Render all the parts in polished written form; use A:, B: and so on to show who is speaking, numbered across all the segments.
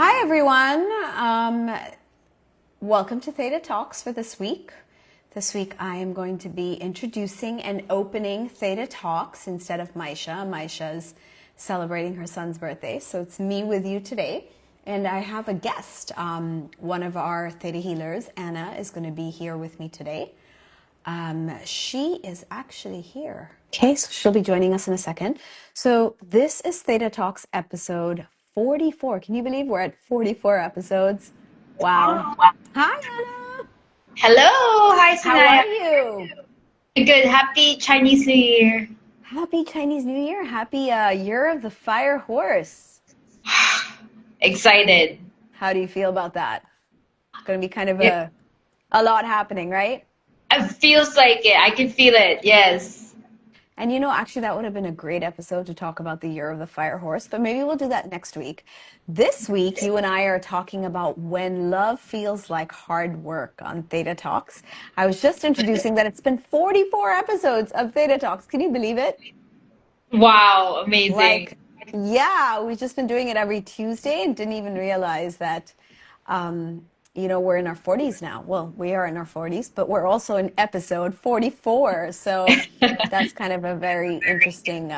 A: Hi, everyone. Welcome to Theta Talks for this week. This week, I am going to be introducing and opening Theta Talks instead of Maisha. Maisha's celebrating her son's birthday, so it's me with you today. And I have a guest. One of our Theta healers, Anna, is going to be here with me today. She is actually here. Okay, so she'll be joining us in a second. So this is Theta Talks episode 44. Can you believe we're at 44 episodes? Wow. Hi, Anna.
B: Hello, hi
A: How are
B: Sanaiyah.
A: you?
B: Good. Happy Chinese New Year.
A: Happy Chinese New Year. Happy Year of the Fire Horse.
B: Excited.
A: How do you feel about that? It's going to be kind of
B: Yeah,
A: a lot happening, right?
B: it feels like it. I can feel it. Yes.
A: And you know, actually, that would have been a great episode to talk about the Year of the Fire Horse, but maybe we'll do that next week. This week, you and I are talking about when love feels like hard work on Theta Talks. I was just introducing that it's been 44 episodes of Theta Talks. Can you believe it?
B: Wow, amazing.
A: Like, yeah, we've just been doing it every Tuesday and didn't even realize that, we're in our 40s now. Well, we are in our 40s, but we're also in episode 44. So that's kind of a very interesting,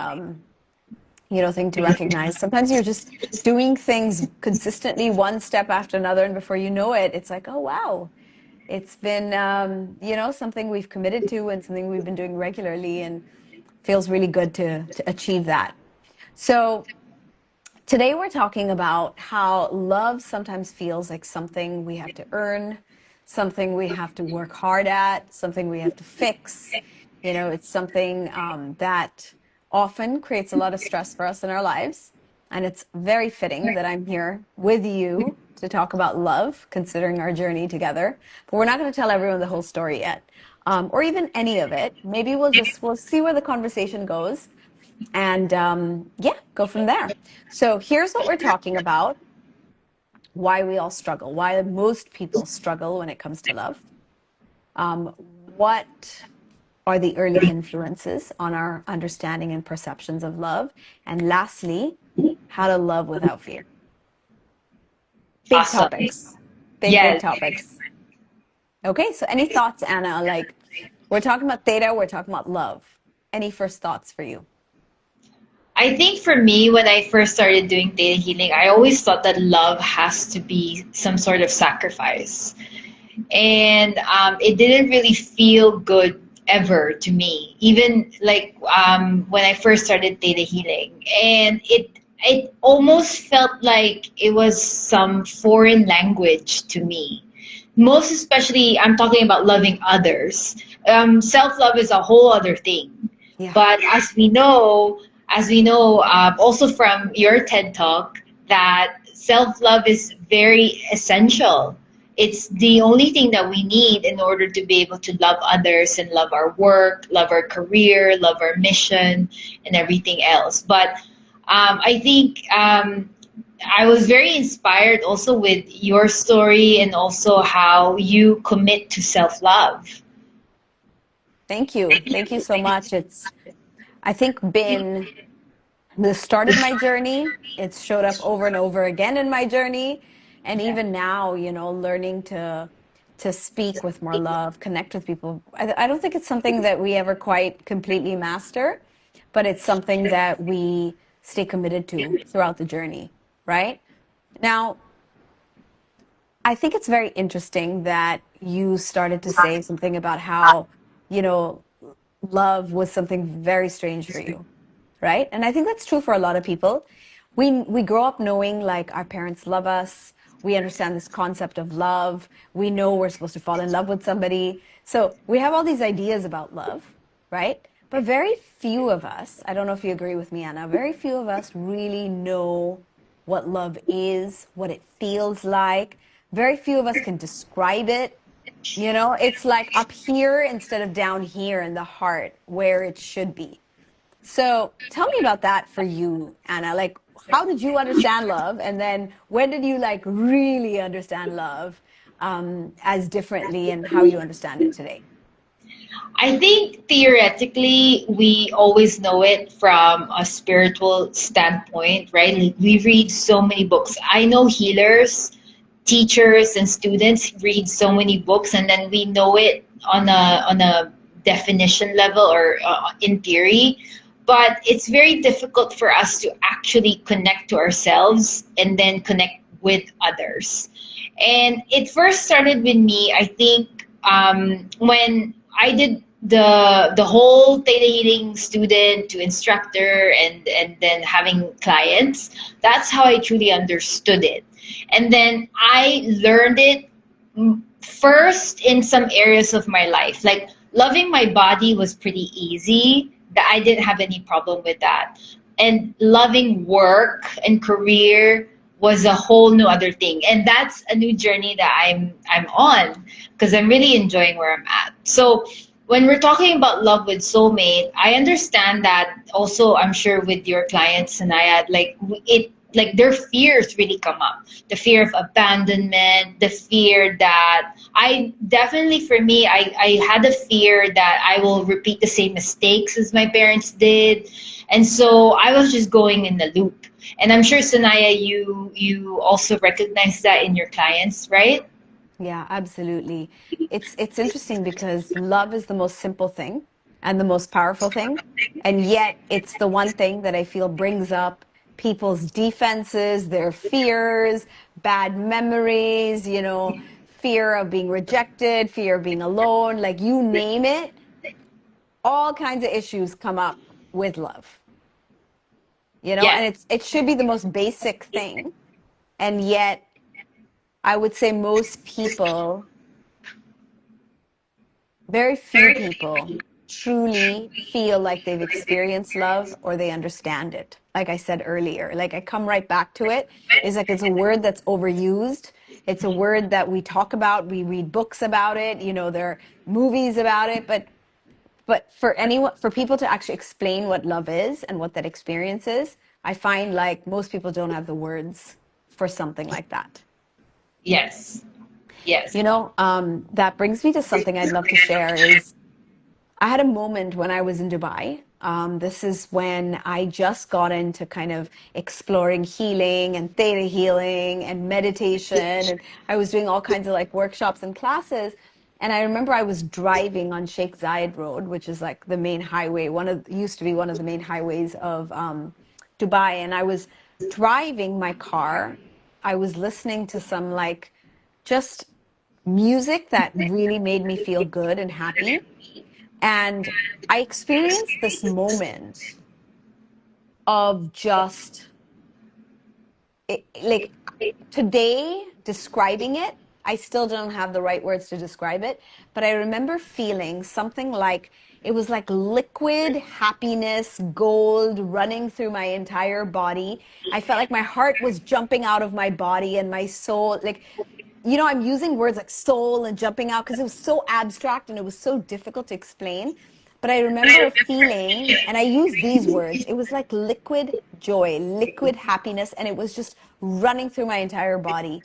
A: thing to recognize. Sometimes you're just doing things consistently, one step after another, and before you know it, it's like, oh, wow. It's been, something we've committed to and something we've been doing regularly, and feels really good to achieve that. So today we're talking about how love sometimes feels like something we have to earn, something we have to work hard at, something we have to fix. It's something that often creates a lot of stress for us in our lives. And it's very fitting that I'm here with you to talk about love, considering our journey together. But we're not going to tell everyone the whole story yet, or even any of it. Maybe we'll see where the conversation goes and go from there. So here's what we're talking about: why we all struggle, why most people struggle when it comes to love. What are the early influences on our understanding and perceptions of love? And lastly, how to love without fear. Big
B: Awesome.
A: topics. Big
B: Yes.
A: topics. Okay, so any thoughts, Anna? Like, we're talking about theta, we're talking about love. Any first thoughts for you?
B: I think for me, when I first started doing data healing, I always thought that love has to be some sort of sacrifice. And it didn't really feel good ever to me, even like when I first started data healing, and it almost felt like it was some foreign language to me. Most especially, I'm talking about loving others. Self-love is a whole other thing,
A: Yeah.
B: but as we know, also from your TED talk, that self-love is very essential. It's the only thing that we need in order to be able to love others and love our work, love our career, love our mission, and everything else. But I think I was very inspired also with your story and also how you commit to self-love.
A: Thank you. Thank you so much. It's, I think, been the start of my journey. It's showed up over and over again in my journey. And even now, learning to speak with more love, connect with people. I don't think it's something that we ever quite completely master, but it's something that we stay committed to throughout the journey, right? Now, I think it's very interesting that you started to say something about how, you know, love was something very strange for you, right? And I think that's true for a lot of people. We grow up knowing like our parents love us. We understand this concept of love. We know we're supposed to fall in love with somebody. So we have all these ideas about love, right? But very few of us, I don't know if you agree with me, Anna, very few of us really know what love is, what it feels like. Very few of us can describe it. It's like up here instead of down here in the heart where it should be. So tell me about that for you, Anna. Like, how did you understand love? And then when did you like really understand love as differently and how you understand it today?
B: I think theoretically, we always know it from a spiritual standpoint, right? Like we read so many books. I know healers, teachers, and students read so many books, and then we know it on a definition level or in theory. But it's very difficult for us to actually connect to ourselves and then connect with others. And it first started with me, I think, when I did the whole theta healing student to instructor and then having clients. That's how I truly understood it. And then I learned it first in some areas of my life. Like loving my body was pretty easy. That I didn't have any problem with that. And loving work and career was a whole new other thing. And that's a new journey that I'm on because I'm really enjoying where I'm at. So when we're talking about love with soulmate, I understand that also. I'm sure with your clients, Sanaiyah, like their fears really come up. The fear of abandonment, the fear that I definitely, for me, I had a fear that I will repeat the same mistakes as my parents did. And so I was just going in the loop. And I'm sure, Sanaiyah, you also recognize that in your clients, right?
A: Yeah, absolutely. It's interesting because love is the most simple thing and the most powerful thing, and yet it's the one thing that I feel brings up people's defenses, their fears, bad memories, fear of being rejected, fear of being alone, like you name it, all kinds of issues come up with love.
B: Yes.
A: And it should be the most basic thing, and yet I would say most people, very few people truly feel like they've experienced love or they understand it. Like I said earlier, like I come right back to it. It's like it's a word that's overused. It's a word that we talk about, we read books about it, there are movies about it, but for people to actually explain what love is and what that experience is, I find like most people don't have the words for something like that.
B: Yes. Yes.
A: That brings me to something I'd love to share is I had a moment when I was in Dubai. This is when I just got into kind of exploring healing and theta healing and meditation. And I was doing all kinds of like workshops and classes. And I remember I was driving on Sheikh Zayed Road, which is like the main highway, used to be one of the main highways of Dubai. And I was driving my car. I was listening to some like just music that really made me feel good and happy. And I experienced this moment of just like today describing it, I still don't have the right words to describe it, but I remember feeling something like it was like liquid happiness, gold running through my entire body. I felt like my heart was jumping out of my body and my soul, like, I'm using words like soul and jumping out because it was so abstract and it was so difficult to explain. But I remember a feeling, and I use these words, it was like liquid joy, liquid happiness, and it was just running through my entire body.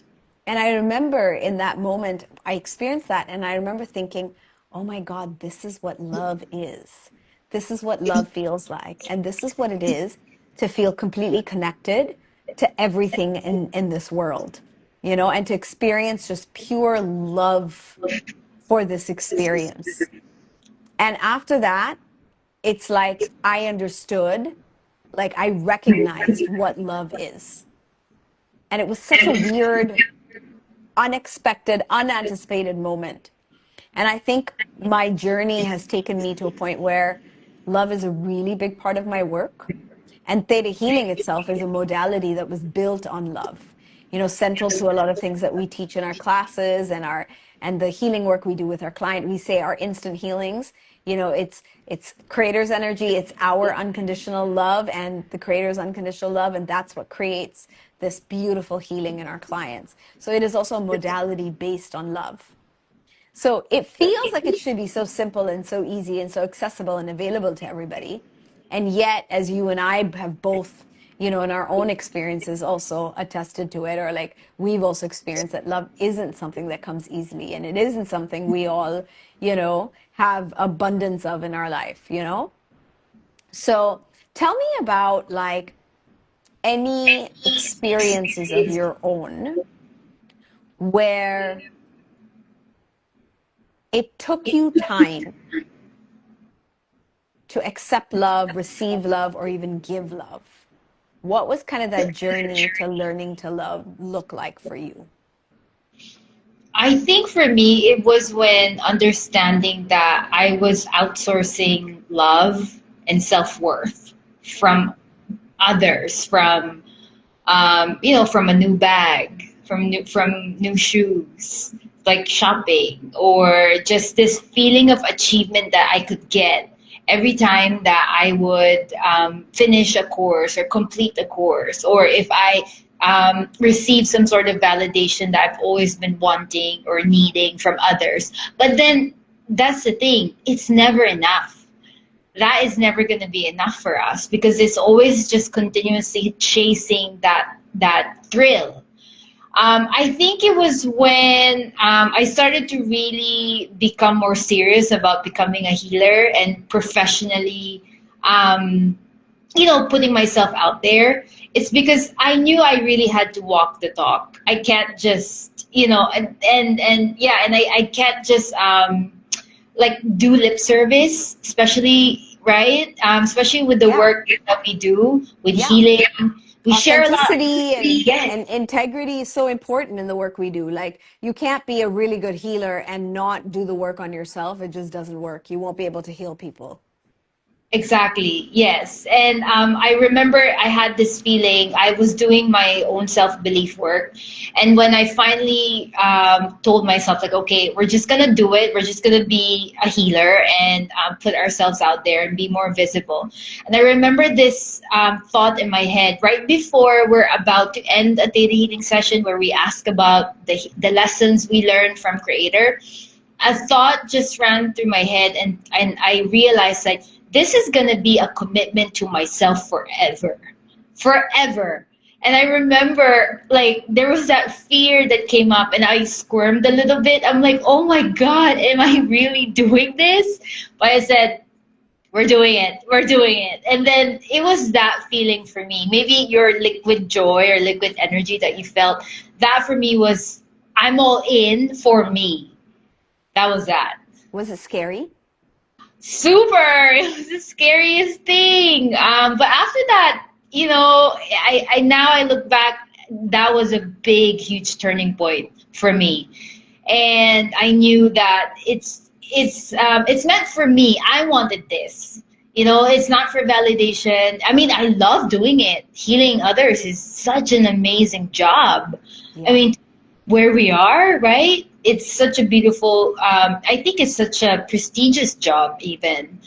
A: And I remember in that moment, I experienced that, and I remember thinking, oh my God, this is what love is. This is what love feels like. And this is what it is to feel completely connected to everything in this world, and to experience just pure love for this experience. And after that, it's like I understood, like I recognized what love is. And it was such a weird, unexpected, unanticipated moment. And I think my journey has taken me to a point where love is a really big part of my work. And theta healing itself is a modality that was built on love, central to a lot of things that we teach in our classes and the healing work we do with our client. We say our instant healings, it's creator's energy, it's our unconditional love and the creator's unconditional love, and that's what creates this beautiful healing in our clients. So it is also a modality based on love. So it feels like it should be so simple and so easy and so accessible and available to everybody. And yet, as you and I have both you know, and our own experiences also attested to it, or like we've also experienced that love isn't something that comes easily, and it isn't something we all, you know, have abundance of in our life, you know? So tell me about like any experiences of your own where it took you time to accept love, receive love, or even give love. What was kind of that journey to learning to love look like for you?
B: I think for me, it was when understanding that I was outsourcing love and self-worth from others, from from a new bag, from new shoes, like shopping, or just this feeling of achievement that I could get every time that I would finish a course or complete a course, or if I receive some sort of validation that I've always been wanting or needing from others. But then that's the thing, it's never enough. That is never going to be enough for us because it's always just continuously chasing that thrill. I think it was when I started to really become more serious about becoming a healer and professionally, putting myself out there. It's because I knew I really had to walk the talk. I can't just, I can't just like do lip service, especially, right? Especially with the
A: Yeah.
B: work that we do with
A: Yeah.
B: healing. We share a lot.
A: Authenticity
B: Yes.
A: and integrity is so important in the work we do. Like, you can't be a really good healer and not do the work on yourself. It just doesn't work. You won't be able to heal people.
B: Exactly. Yes. And I remember I had this feeling. I was doing my own self-belief work. And when I finally told myself, like, okay, we're just going to do it. We're just going to be a healer and put ourselves out there and be more visible. And I remember this thought in my head right before we're about to end a data healing session where we ask about the lessons we learned from Creator. A thought just ran through my head, and I realized, like, this is going to be a commitment to myself forever. Forever. And I remember, like, there was that fear that came up and I squirmed a little bit. I'm like, oh my God, am I really doing this? But I said, we're doing it. We're doing it. And then it was that feeling for me. Maybe your liquid joy or liquid energy that you felt, that for me was, I'm all in for me. That was that.
A: Was it scary?
B: Super. It was the scariest thing. But after that, I now I look back, that was a big, huge turning point for me. And I knew that it's meant for me. I wanted this. It's not for validation. I mean, I love doing it. Healing others is such an amazing job.
A: Yeah.
B: I mean, where we are, right? It's such a beautiful, I think it's such a prestigious job even.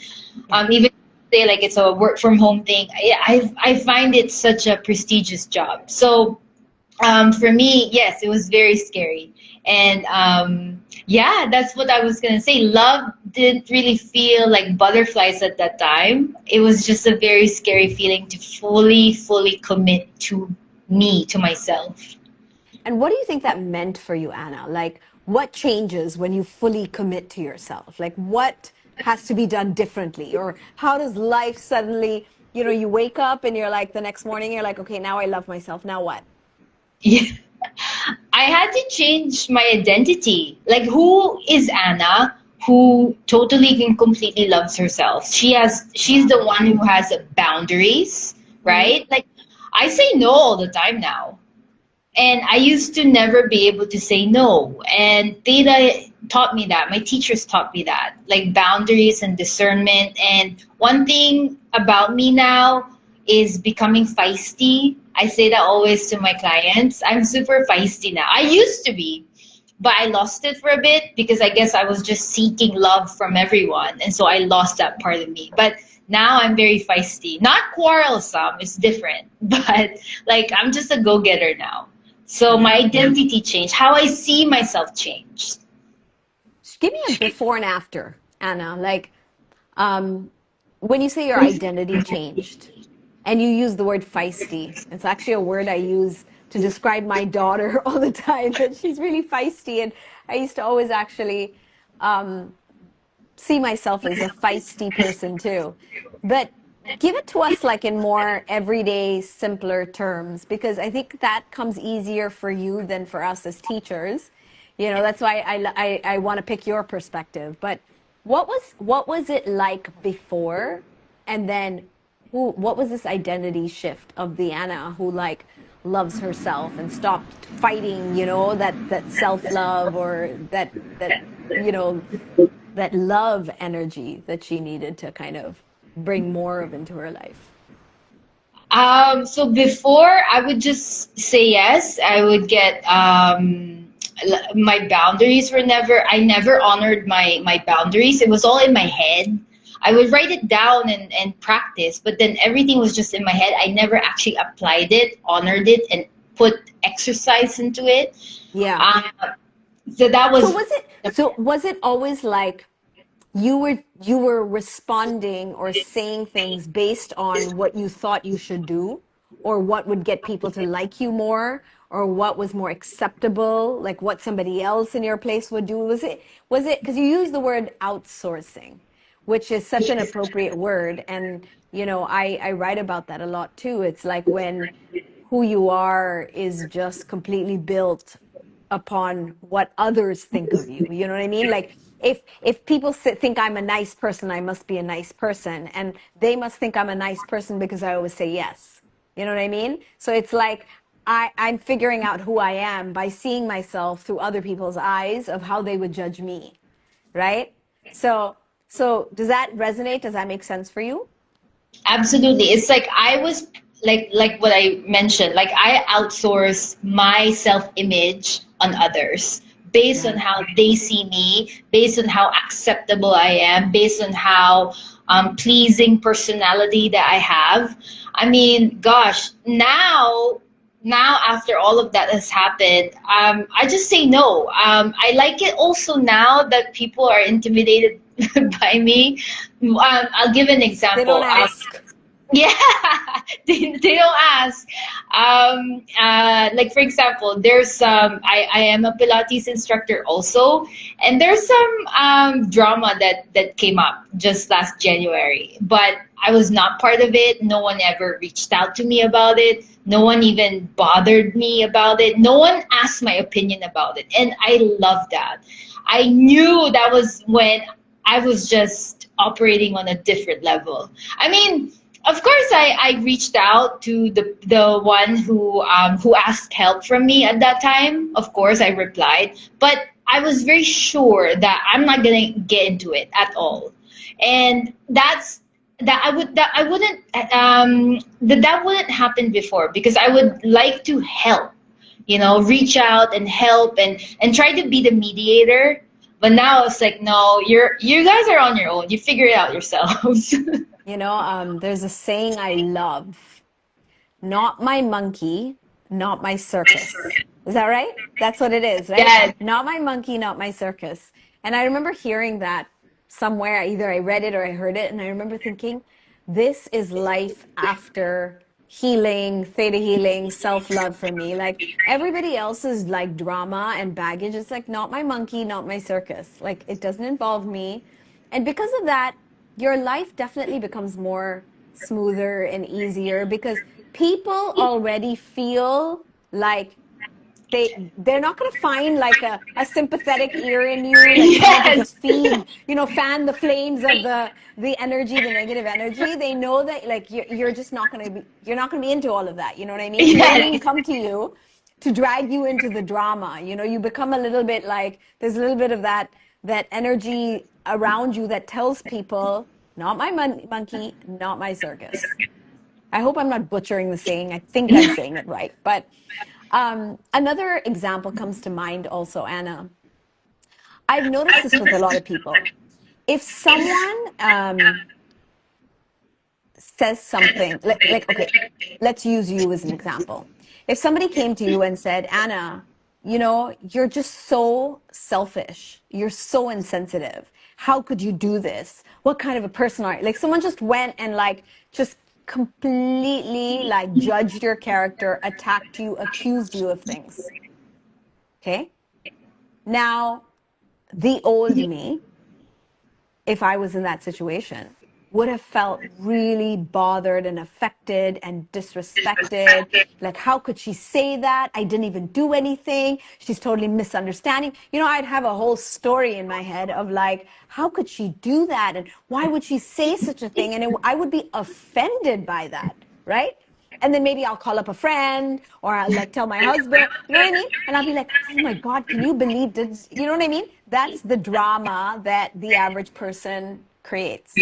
B: Even say like it's a work from home thing, I find it such a prestigious job. So for me, yes, it was very scary. And yeah, that's what I was going to say. Love didn't really feel like butterflies at that time. It was just a very scary feeling to fully commit to me, to myself.
A: And what do you think that meant for you, Anna? Like, what changes when you fully commit to yourself? Like, what has to be done differently? Or how does life suddenly, you wake up and you're like, the next morning, you're like, okay, now I love myself. Now what?
B: Yeah. I had to change my identity. Like, who is Anna who totally and completely loves herself? She's the one who has boundaries, right? Like, I say no all the time now. And I used to never be able to say no. And Theta taught me that. My teachers taught me that, like boundaries and discernment. And one thing about me now is becoming feisty. I say that always to my clients. I'm super feisty now. I used to be, but I lost it for a bit because I guess I was just seeking love from everyone. And so I lost that part of me. But now I'm very feisty. Not quarrelsome, it's different. But like, I'm just a go-getter now. So my identity changed. How I see myself changed.
A: Give me a before and after, Anna. Like, when you say your identity changed and you use the word feisty. It's actually a word I use to describe my daughter all the time, that she's really feisty. And I used to always actually see myself as a feisty person too. But give it to us like in more everyday, simpler terms, because I think that comes easier for you than for us as teachers. You know, that's why I want to pick your perspective. But what was it like before, and then what was this identity shift of the Anna who like loves herself and stopped fighting, you know, that self-love, or that you know, that love energy that she needed to kind of bring more of into her life?
B: So before I would just say yes, I would get my boundaries were never, I never honored my boundaries. It was all in my head. I would write it down and practice, but then everything was just in my head. I never actually applied it, honored it, and put exercise into it.
A: Yeah.
B: So that was.
A: So was it always like you were responding or saying things based on what you thought you should do, or what would get people to like you more, or what was more acceptable, like what somebody else in your place would do? Was it because you use the word outsourcing, which is such an appropriate word, and you know, I write about that a lot too. It's like when who you are is just completely built upon what others think of you. You know what I mean? Like if people think I'm a nice person, I must be a nice person, and they must think I'm a nice person because I always say yes. You know what I mean? So it's like I'm figuring out who I am by seeing myself through other people's eyes of how they would judge me, right? So does that resonate? Does that make sense for you?
B: Absolutely. It's like I was like what I mentioned, like I outsource my self-image on others based on
A: Right.
B: how they see me, based on how acceptable I am, based on how pleasing personality that I have. I mean, gosh, now after all of that has happened, I just say no. I like it also now that people are intimidated by me. I'll give an
A: They
B: example.
A: don't ask.
B: Yeah, they don't ask. Like for example, there's I am a Pilates instructor also, and there's some drama that came up just last January, but I was not part of it. No one ever reached out to me about it. No one even bothered me about it. No one asked my opinion about it, and I love that. I knew that was when I was just operating on a different level. I mean, of course, I reached out to the one who asked help from me at that time. Of course, I replied, but I was very sure that I'm not gonna get into it at all, and that wouldn't happen before, because I would like to help, you know, reach out and help and try to be the mediator. But now it's like, no, you guys are on your own. You figure it out yourselves.
A: You know, there's a saying I love: not my monkey, not my circus. Is that right? That's what it is, right?
B: Yes.
A: Not my monkey, not my circus. And I remember hearing that somewhere. Either I read it or I heard it, and I remember thinking, this is life after healing, theta healing, self-love for me. Like everybody else's like drama and baggage, it's like not my monkey, not my circus. Like it doesn't involve me. And because of that, your life definitely becomes more smoother and easier, because people already feel like they're not going to find like a sympathetic ear in you, like someone to
B: Yes.
A: just feed, you know, fan the flames of the energy, the negative energy. They know that like you're just not going to be, you're not going to be into all of that. You know what I mean? So they don't even
B: Yes.
A: come to you to drag you into the drama. You know, you become a little bit like, there's a little bit of that energy around you that tells people, not my monkey, not my circus. I hope I'm not butchering the saying. I think I'm saying it right. But another example comes to mind also, Anna. I've noticed this with a lot of people. If someone says something, like, okay, let's use you as an example. If somebody came to you and said, Anna, you know, you're just so selfish. You're so insensitive. How could you do this? What kind of a person are you? Like someone just went and like just completely like judged your character, attacked you, accused you of things. Okay? Now, the old me, if I was in that situation, would have felt really bothered and affected and disrespected. Like, how could she say that? I didn't even do anything. She's totally misunderstanding. You know, I'd have a whole story in my head of like, how could she do that? And why would she say such a thing? And I would be offended by that, right? And then maybe I'll call up a friend or I'll like tell my husband, you know what I mean? And I'll be like, oh my God, can you believe this? You know what I mean? That's the drama that the average person creates.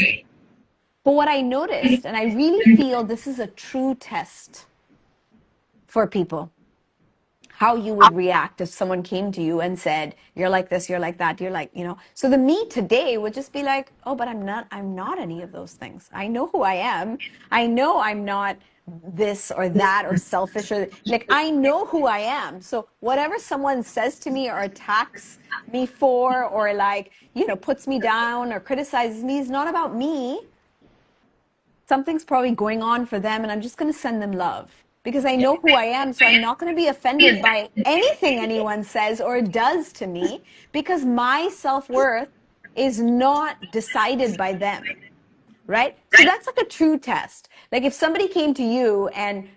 A: But what I noticed, and I really feel this is a true test for people, how you would react if someone came to you and said, you're like this, you're like that, you're like, you know. So the me today would just be like, oh, but I'm not any of those things. I know who I am. I know I'm not this or that or selfish or like, I know who I am. So whatever someone says to me or attacks me for or like, you know, puts me down or criticizes me is not about me. Something's probably going on for them and I'm just going to send them love because I know who I am. So I'm not going to be offended by anything anyone says or does to me because my self-worth is not decided by them, right? So that's like a true test. Like if somebody came to you and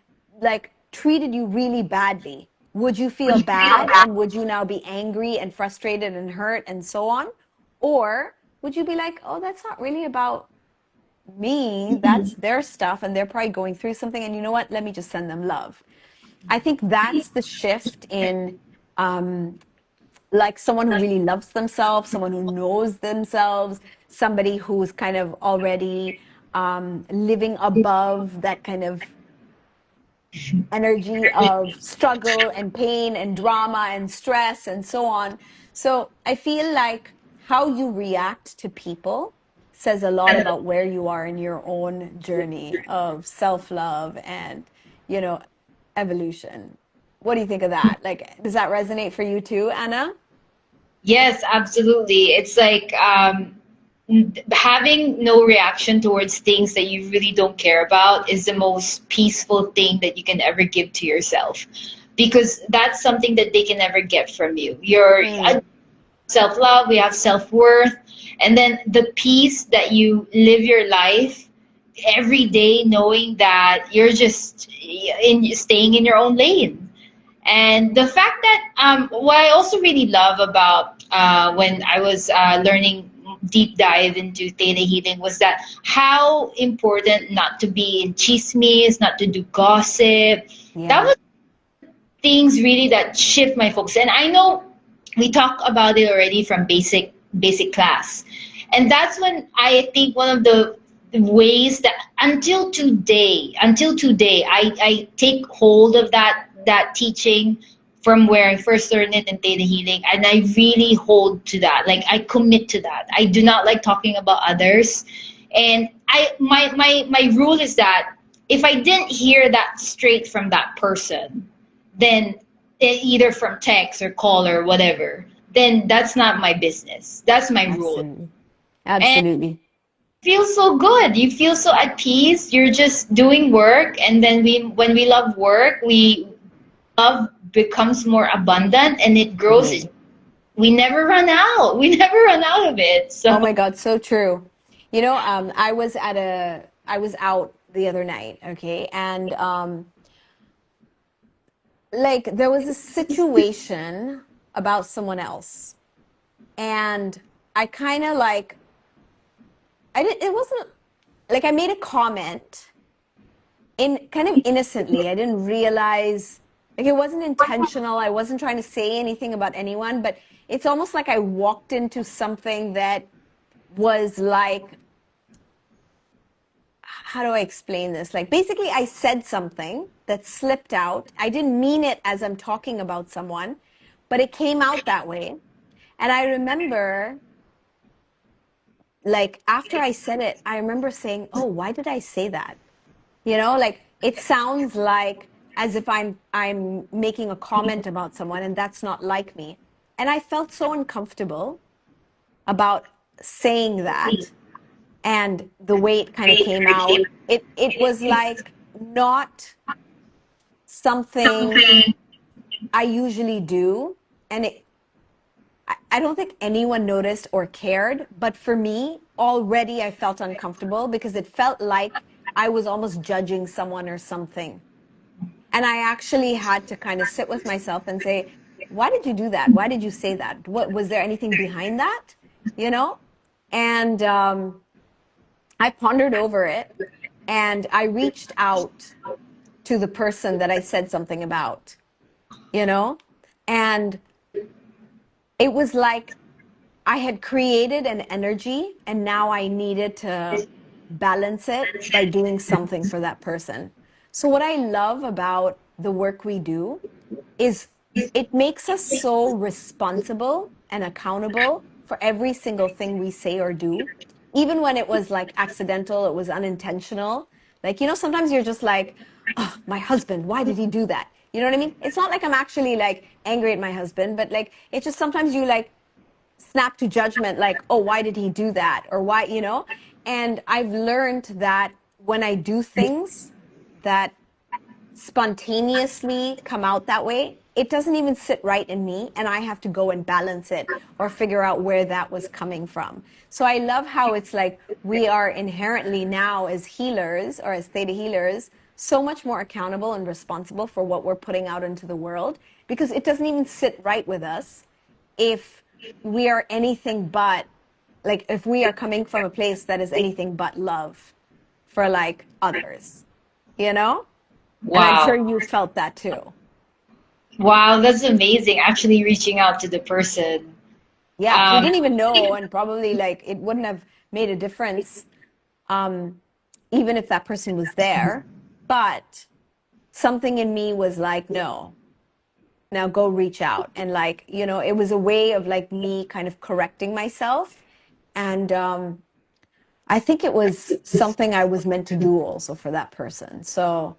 A: like treated you really badly, would you feel bad and would you now be angry and frustrated and hurt and so on? Or would you be like, oh, that's not really about me, that's their stuff and they're probably going through something and you know what, let me just send them love. I think that's the shift in like someone who really loves themselves, someone who knows themselves, somebody who's kind of already living above that kind of energy of struggle and pain and drama and stress and so on. So I feel like how you react to people says a lot about where you are in your own journey of self-love and, you know, evolution. What do you think of that? Like, does that resonate for you too, Anna?
B: Yes, absolutely. It's like having no reaction towards things that you really don't care about is the most peaceful thing that you can ever give to yourself, because that's something that they can never get from you. Your self-love, we have self-worth, and then the peace that you live your life every day knowing that you're just staying in your own lane. And the fact that what I also really love about when I was learning deep dive into theta healing was that how important not to be in chismes, not to do gossip. That was things really that shift my focus. And I know we talked about it already from basic class. And that's when I think one of the ways that until today, I take hold of that teaching from where I first learned it in theta healing, and I really hold to that. Like I commit to that. I do not like talking about others, and my rule is that if I didn't hear that straight from that person, then either from text or call or whatever, then that's not my business. That's my rule.
A: Absolutely.
B: Feels so good. You feel so at peace. You're just doing work, and then when we love work, love becomes more abundant and it grows. We never run out. We never run out of it. So.
A: Oh my God, so true. You know, I was out the other night, okay, and like there was a situation about someone else, and I kind of like. It wasn't like I made a comment in kind of innocently. I didn't realize, like it wasn't intentional. I wasn't trying to say anything about anyone, but it's almost like I walked into something that was like, how do I explain this? Like basically I said something that slipped out. I didn't mean it as I'm talking about someone, but it came out that way. And I remember like after I said it, I remember saying, oh, why did I say that? You know, like it sounds like as if I'm making a comment about someone and that's not like me. And I felt so uncomfortable about saying that. And the way it kind of came out, it was like not something I usually do. And I don't think anyone noticed or cared, but for me, already I felt uncomfortable because it felt like I was almost judging someone or something. And I actually had to kind of sit with myself and say, why did you do that? Why did you say that? What was there anything behind that? You know? And I pondered over it and I reached out to the person that I said something about, you know? And it was like I had created an energy and now I needed to balance it by doing something for that person. So what I love about the work we do is it makes us so responsible and accountable for every single thing we say or do. Even when it was like accidental, it was unintentional. Like, sometimes you're just like, oh, my husband, why did he do that? You know what I mean? It's not like I'm actually like angry at my husband, but like, it's just sometimes you like snap to judgment like, oh, why did he do that? Or why, And I've learned that when I do things that spontaneously come out that way, it doesn't even sit right in me, and I have to go and balance it or figure out where that was coming from. So I love how it's like we are inherently now as healers or as theta healers so much more accountable and responsible for what we're putting out into the world, because it doesn't even sit right with us if we are anything but, like, if we are coming from a place that is anything but love for like others, you know? And I'm sure
B: Wow.
A: you felt that too.
B: Wow, that's amazing. Actually reaching out to the person.
A: Yeah, who
B: Um,
A: didn't even know, and probably like it wouldn't have made a difference, um, even if that person was there. But something in me was like, no, now go reach out. And like, it was a way of like me kind of correcting myself. And I think it was something I was meant to do also for that person. So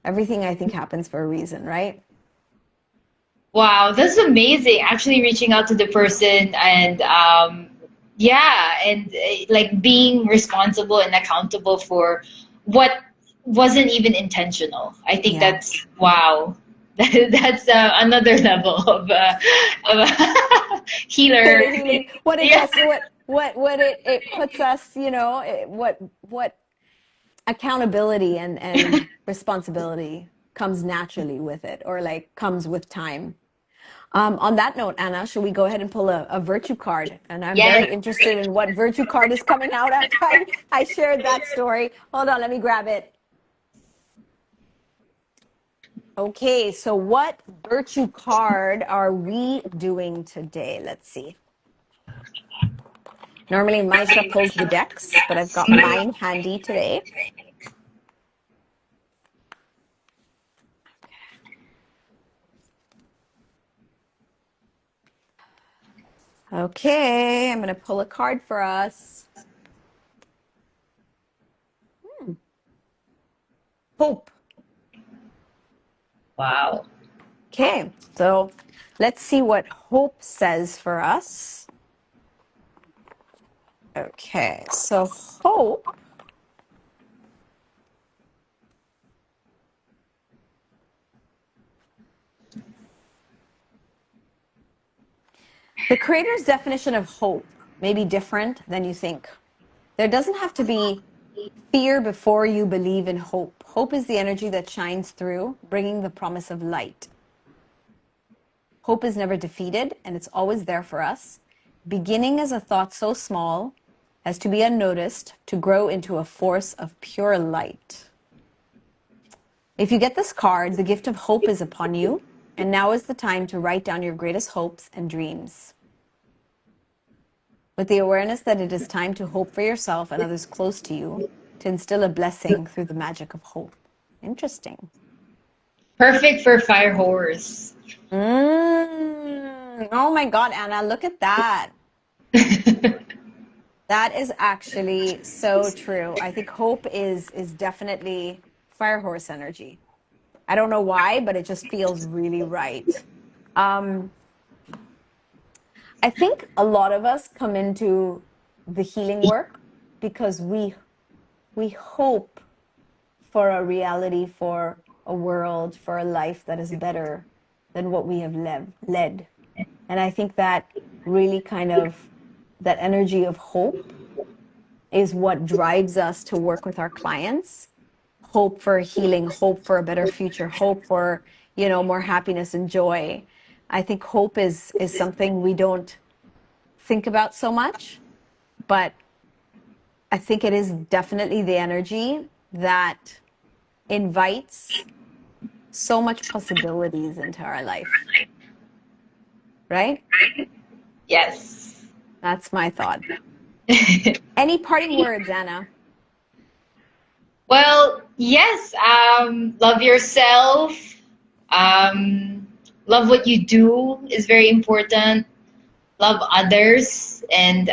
A: everything I think happens for a reason, right?
B: wow, that's amazing. Actually reaching out to the person and yeah, and like being responsible and accountable for what wasn't even intentional. I think
A: Yeah.
B: that's wow. That's another level of healer.
A: Theta healing, what it
B: Yeah.
A: does, what it puts us, what accountability and responsibility comes naturally with it, or like comes with time. On that note, Anna, should we go ahead and pull a virtue card? And I'm
B: Yes.
A: very interested in what virtue card is coming out after I shared that story. Hold on, let me grab it. Okay, so what virtue card are we doing today? Let's see. Normally Maisha pulls the decks, but I've got mine handy today. Okay, I'm going to pull a card for us. Hope.
B: Wow.
A: Okay, so let's see what hope says for us. Okay, so hope the creator's definition of hope may be different than you think. There doesn't have to be fear before you believe in hope. Hope is the energy that shines through, bringing the promise of light. Hope is never defeated, and it's always there for us, beginning as a thought so small as to be unnoticed, to grow into a force of pure light. If you get this card, the gift of hope is upon you, and now is the time to write down your greatest hopes and dreams. With the awareness that it is time to hope for yourself and others close to you, to instill a blessing through the magic of hope. Interesting.
B: Perfect for fire horse.
A: Oh my God, Anna, look at that. That is actually so true. I think hope is definitely fire horse energy. I don't know why, but it just feels really right. Um, I think a lot of us come into the healing work because we hope for a reality, for a world, for a life that is better than what we have led. And I think that really kind of, that energy of hope is what drives us to work with our clients. Hope for healing, hope for a better future, hope for, more happiness and joy. I think hope is something we don't think about so much, but I think it is definitely the energy that invites so much possibilities into our life. Right?
B: Yes.
A: That's my thought. Any parting words, Anna?
B: Well, yes. Love yourself. Love what you do is very important. Love others, and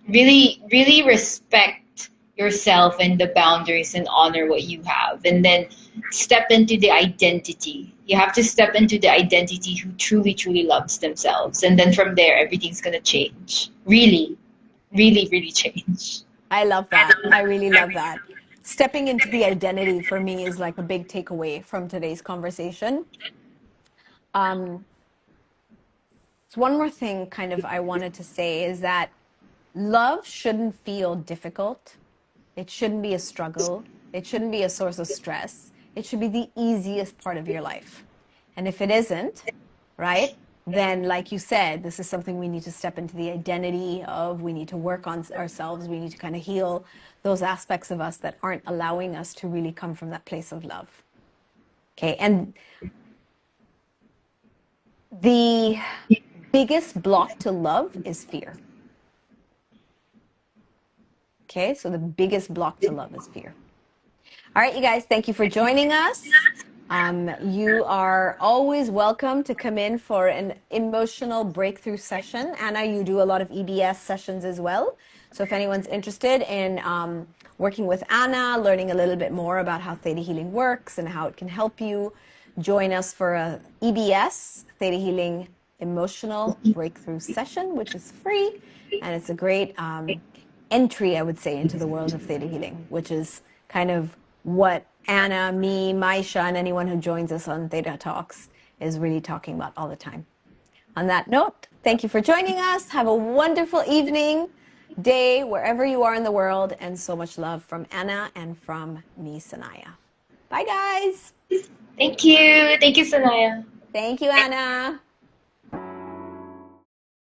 B: really, really respect yourself and the boundaries, and honor what you have. And then step into the identity. You have to step into the identity who truly, truly loves themselves. And then from there, everything's going to change. Really, really, really change.
A: I love that. I really love that. Stepping into the identity for me is like a big takeaway from today's conversation. So one more thing kind of I wanted to say is that love shouldn't feel difficult. It shouldn't be a struggle. It shouldn't be a source of stress. It should be the easiest part of your life. And if it isn't, right, then like you said, this is something we need to step into the identity of. We need to work on ourselves. We need to kind of heal those aspects of us that aren't allowing us to really come from that place of love. Okay, and the biggest block to love is fear. Okay, so the biggest block to love is fear. All right, you guys, thank you for joining us. You are always welcome to come in for an emotional breakthrough session. Anna, you do a lot of EBS sessions as well. So if anyone's interested in working with Anna, learning a little bit more about how Theta Healing works and how it can help you, join us for a EBS, Theta Healing Emotional Breakthrough Session, which is free. And it's a great entry, I would say, into the world of Theta Healing, which is kind of what Anna, me, Maisha, and anyone who joins us on Theta Talks is really talking about all the time. On that note, thank you for joining us. Have a wonderful evening, day, wherever you are in the world, and so much love from Anna and from me, Sanaiyah. Bye, guys.
B: Thank you. Thank you, Sanaiyah.
A: Thank you, Anna.